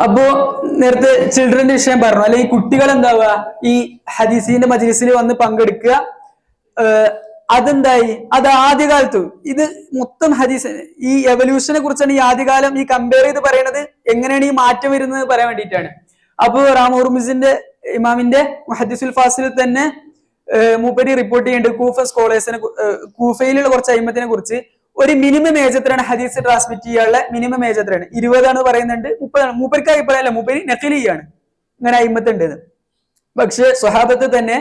അപ്പോ നേരത്തെ ചിൽഡ്രന്റെ വിഷയം പറഞ്ഞു, അല്ലെങ്കിൽ കുട്ടികൾ എന്താവുക ഈ ഹദീസിന്റെ മജ്ലിസിൽ വന്ന് പങ്കെടുക്കുക. അതെന്തായി, അത് ആദ്യകാലത്ത് ഇത് മൊത്തം ഹദീസ് ഈ എവല്യൂഷനെ കുറിച്ചാണ് ഈ ആദ്യകാലം ഈ കമ്പയർ ചെയ്ത് പറയുന്നത്, എങ്ങനെയാണ് ഈ മാറ്റം വരുന്നത് പറയാൻ വേണ്ടിയിട്ടാണ്. അപ്പോ റാമുർമിസിന്റെ ഇമാമിന്റെ മുഹദ്ദിസുൽ ഫാസിൽ തന്നെ മൂപ്പര് റിപ്പോർട്ട് ചെയ്യുന്നുണ്ട് കൂഫ സ്കോളേഴ്സിനെ, കൂഫയിലുള്ള കുറച്ച് അയിമത്തിനെ കുറിച്ച്. ഒരു മിനിമം ഏജ് എത്രയാണ് ഹദീസ് ട്രാൻസ്മിറ്റ് ചെയ്യാനുള്ള മിനിമം ഏജ് എത്രയാണ്? 20 പറയുന്നുണ്ട്, 30. മൂപ്പർക്ക് അഭിപ്രായമല്ല, മൂപ്പര് നഖിൽ ചെയ്യാണ് ഇങ്ങനെ അയിമത്തുണ്ട്. പക്ഷെ സ്വഹാബത്ത് തന്നെ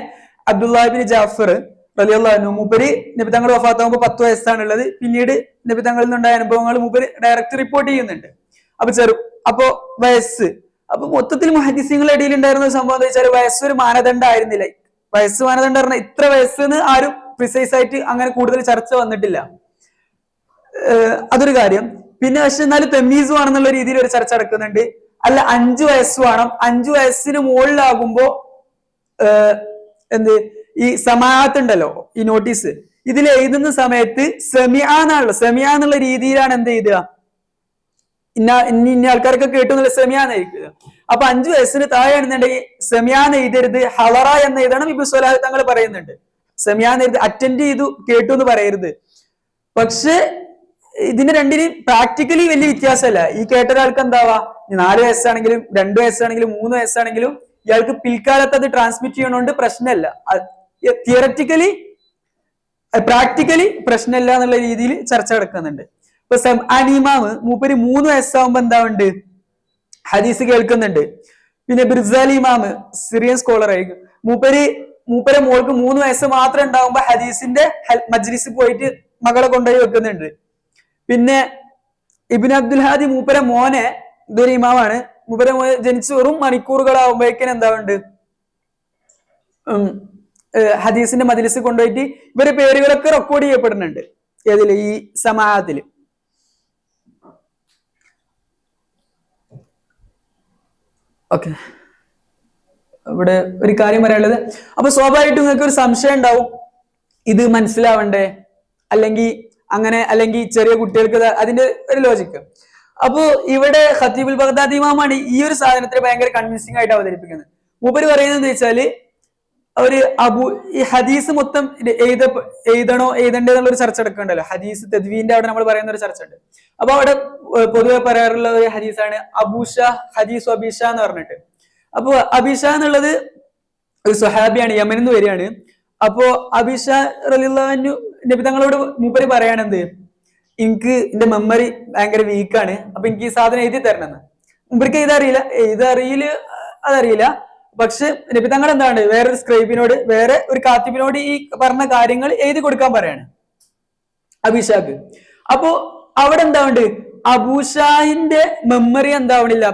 അബ്ദുല്ലാഹിബിൻ ജാഫർ റളിയല്ലാഹു അൻഹു മൂപ്പര് നബി തങ്ങൾ വഫാത്താകുമ്പോൾ 10 വയസ്സാണുള്ളത്. പിന്നീട് നബി തങ്ങളിൽ നിന്നുണ്ടായ അനുഭവങ്ങൾ മൂപ്പര് ഡയറക്റ്റ് റിപ്പോർട്ട് ചെയ്യുന്നുണ്ട്. അപ്പൊ വയസ്സ്, അപ്പൊ മൊത്തത്തിൽ മുഹദ്ദിസീങ്ങളുടെ ഇടയിൽ ഉണ്ടായിരുന്ന സംഭവം എന്താ വെച്ചാൽ വയസ്സൊരു മാനദണ്ഡം ആയിരുന്നില്ല. വയസ്സ് മാനദണ്ഡം പറഞ്ഞാൽ ഇത്ര വയസ്സെന്ന് ആരും പ്രിസൈസ് ആയിട്ട് അങ്ങനെ കൂടുതൽ ചർച്ച വന്നിട്ടില്ല. അതൊരു കാര്യം. പിന്നെ പക്ഷെ എന്നാലും തെമ്മീസ് വേണമെന്നുള്ള രീതിയിൽ ഒരു ചർച്ച നടക്കുന്നുണ്ട്. അല്ല 5 വയസ്സ് വേണം, 5 വയസ്സിന് മുകളിലാകുമ്പോ ഈ സമാഅത്ത് ഉണ്ടല്ലോ, ഈ നോട്ടീസ് ഇതിൽ എഴുതുന്ന സമയത്ത് സെമിയ എന്നുള്ള രീതിയിലാണ് എന്ത് ചെയ്തുക, ഇന്ന ആൾക്കാരൊക്കെ കേട്ടു എന്നുള്ള സെമിയാന്ന് എഴുതുക. അപ്പൊ 5 വയസ്സിന് താഴെയാണെന്നുണ്ടെങ്കിൽ സെമിയാന്ന് എഴുതരുത്, ഹളറ എന്ന് എഴുതണം. ഇബ്നു സ്വലാഹ് തങ്ങൾ പറയുന്നുണ്ട് സെമിയാന്ന് എഴുതി അറ്റൻഡ് ചെയ്തു കേട്ടു എന്ന് പറയരുത്. പക്ഷെ ഇതിന് രണ്ടിനും പ്രാക്ടിക്കലി വലിയ വ്യത്യാസമല്ല. ഈ കേട്ട ഒരാൾക്ക് എന്താവാ 4 വയസ്സാണെങ്കിലും 2 വയസ്സാണെങ്കിലും 3 വയസ്സാണെങ്കിലും ഇയാൾക്ക് പിൽക്കാലത്ത് അത് ട്രാൻസ്മിറ്റ് ചെയ്യണോണ്ട് പ്രശ്നമല്ല. തിയററ്റിക്കലി പ്രാക്ടിക്കലി പ്രശ്നമില്ല എന്നുള്ള രീതിയിൽ ചർച്ച നടക്കുന്നുണ്ട്. ഇപ്പൊ അനിമാമ് മൂപ്പര് 3 വയസ്സാവുമ്പോ എന്താവുണ്ട് ഹദീസ് കേൾക്കുന്നുണ്ട്. പിന്നെ ബിർസാലി ഇമാമ് സിറിയൻ സ്കോളർ ആയിരിക്കും, മൂപ്പരെ മോൾക്ക് 3 വയസ്സ് മാത്രം ഉണ്ടാവുമ്പോ ഹദീസിന്റെ മജ്ലിസ് പോയിട്ട് മകളെ കൊണ്ടുപോയി വെക്കുന്നുണ്ട്. പിന്നെ ഇബ്നു അബ്ദുൽ ഹാദി മൂപ്പരെ മോനെ, ഇതൊരു ഇമാമാണ്, മൂപ്പരെ മോനെ ജനിച്ച് വെറും മണിക്കൂറുകളാവുമ്പോഴേക്കും എന്താവുണ്ട് ഹദീസിന്റെ മജ്ലിസ് കൊണ്ടുപോയിട്ട് ഇവരെ പേരുകളൊക്കെ റെക്കോർഡ് ചെയ്യപ്പെടുന്നുണ്ട്. ഏതില്? ഈ സമാഅത്തില്. ഓക്കെ, ഇവിടെ ഒരു കാര്യം പറയാനുള്ളത്, അപ്പൊ സ്വാഭാവികമായിട്ടും നിങ്ങൾക്ക് ഒരു സംശയം ഉണ്ടാവും, ഇത് മനസ്സിലാവണ്ടേ, അല്ലെങ്കിൽ ചെറിയ കുട്ടികൾക്ക് അതിന്റെ ഒരു ലോജിക്ക്. അപ്പോ ഇവിടെ ഖത്തീബുൽ ബഗ്ദാദി ഇമാമാണ് ഈ ഒരു സാധനത്തിന് ഭയങ്കര കൺവിൻസിംഗ് ആയിട്ട് അവതരിപ്പിക്കുന്നത്. മൂപ്പര് പറയുന്നത് വെച്ചാല് ഈ ഹദീസ് മൊത്തം എഴുതണോ എഴുതണ്ടേന്നുള്ള ഒരു ചർച്ച എടുക്കണ്ടല്ലോ, ഹദീസ് തദ്വീന്റെ അവിടെ നമ്മൾ പറയുന്ന ഒരു ചർച്ച ഉണ്ട്. അപ്പൊ അവിടെ പൊതുവെ പറയാറുള്ള ഒരു ഹദീസാണ് അബൂഷ ഹദീസ് അബീഷ എന്ന് പറഞ്ഞിട്ട്. അപ്പൊ അബീഷ എന്നുള്ളത് ഒരു സ്വഹാബിയാണ്, യമനിൽ നിന്ന് വരികയാണ്. അപ്പോ അബീഷ റളിയല്ലാഹു അൻഹു നബി തങ്ങളോട് മൂപ്പര് പറയാണെന്ത്, എനിക്ക് എന്റെ മെമ്മറി ഭയങ്കര വീക്കാണ്, അപ്പൊ എനിക്ക് ഈ സാധനം എഴുതി തരണമെന്ന്. മൂപ്പർക്ക് അതറിയില്ല. പക്ഷെ നബി തങ്ങൾ എന്താണ് വേറൊരു സ്ക്രൈബിനോട്, വേറെ ഒരു കാത്തിബിനോട് ഈ പറഞ്ഞ കാര്യങ്ങൾ എഴുതി കൊടുക്കാൻ പറയാണ് അബീഷാക്ക്. അപ്പോ അവിടെ എന്താവുണ്ട്, അബൂഷാഹിന്റെ മെമ്മറി എന്താവണില്ല,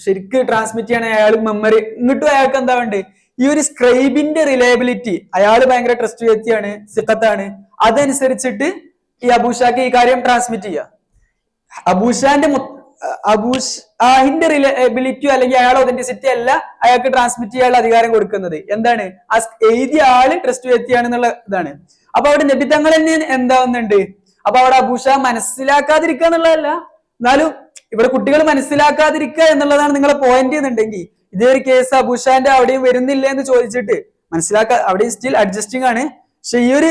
ശരിക്ക് ട്രാൻസ്മിറ്റ് ചെയ്യണ അയാൾ മെമ്മറി ഇങ്ങോട്ടും അയാൾക്ക് എന്താവുണ്ട്, ഈ ഒരു സ്ക്രൈബിന്റെ റിലയബിലിറ്റി, അയാൾ ഭയങ്കര ട്രസ്റ്റ് വ്യക്തിയാണ്, സിഖത്താണ്, അതനുസരിച്ചിട്ട് ഈ അബൂഷാക്ക് ഈ കാര്യം ട്രാൻസ്മിറ്റ് ചെയ്യുക. അബൂഷാഹിന്റെ റിലയബിലിറ്റി അല്ലെങ്കിൽ അയാളുടെ ഒതന്റിസിറ്റി അല്ല അയാൾക്ക് ട്രാൻസ്മിറ്റ് ചെയ്യാനുള്ള അധികാരം കൊടുക്കുന്നത്. എന്താണ്? ആ എഴുതിയ ആള് ട്രസ്റ്റ് വ്യക്തിയാണെന്നുള്ള ഇതാണ്. അപ്പൊ അവിടെ നബി തങ്ങൾ തന്നെ എന്താവുന്നുണ്ട്, അപ്പൊ അവിടെ അബൂഷാ മനസ്സിലാക്കാതിരിക്കുക എന്നുള്ളതല്ല, എന്നാലും ഇവിടെ കുട്ടികൾ മനസ്സിലാക്കാതിരിക്കുക എന്നുള്ളതാണ് നിങ്ങളെ പോയിന്റ് എന്നുണ്ടെങ്കിൽ, ഇതേ ഒരു കേസ് അബൂഷാന്റെ അവിടെയും വരുന്നില്ല എന്ന് ചോദിച്ചിട്ട് അവിടെയും സ്റ്റിൽ അഡ്ജസ്റ്റിംഗ് ആണ്. പക്ഷെ ഈ ഒരു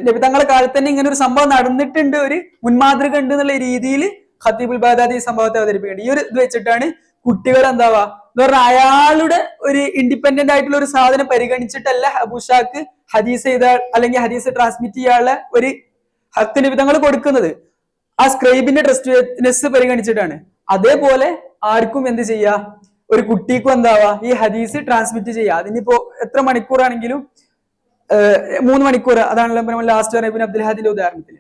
നബി തങ്ങളുടെ കാലത്ത് തന്നെ ഇങ്ങനെ ഒരു സംഭവം നടന്നിട്ടുണ്ട്, ഒരു മുൻമാതൃക ഉണ്ട് എന്നുള്ള രീതിയിൽ ഖത്തീബുൽ ബഗ്ദാദി ഈ സംഭവത്തെ അവതരിപ്പിക്കേണ്ടത്. ഈ ഒരു ഇത് വെച്ചിട്ടാണ് കുട്ടികൾ എന്താവാ എന്ന് പറഞ്ഞാൽ അയാളുടെ ഒരു ഇൻഡിപെൻഡന്റ് ആയിട്ടുള്ള ഒരു സാധനം പരിഗണിച്ചിട്ടല്ല അബൂഷാക്ക് ഹദീസ് ചെയ്താൽ അല്ലെങ്കിൽ ഹദീസ് ട്രാൻസ്മിറ്റ് ചെയ്യാനുള്ള ഒരു ഹക്ക് നബി തങ്ങൾ കൊടുക്കുന്നത്, ആ സ്ക്രൈബിന്റെ ട്രസ്റ്റ്നെസ് പരിഗണിച്ചിട്ടാണ്. അതേപോലെ ആർക്കും എന്ത് ചെയ്യാ, ഒരു കുട്ടിക്കും എന്താവാ ഈ ഹദീസ് ട്രാൻസ്മിറ്റ് ചെയ്യാം. അതിനിപ്പോ എത്ര മണിക്കൂറാണെങ്കിലും 3 മണിക്കൂർ, അതാണല്ലോ ലാസ്റ്റ് ഇബ്നു അബ്ദുൽ ഹാദിന്റെ ഉദാഹരണത്തിൽ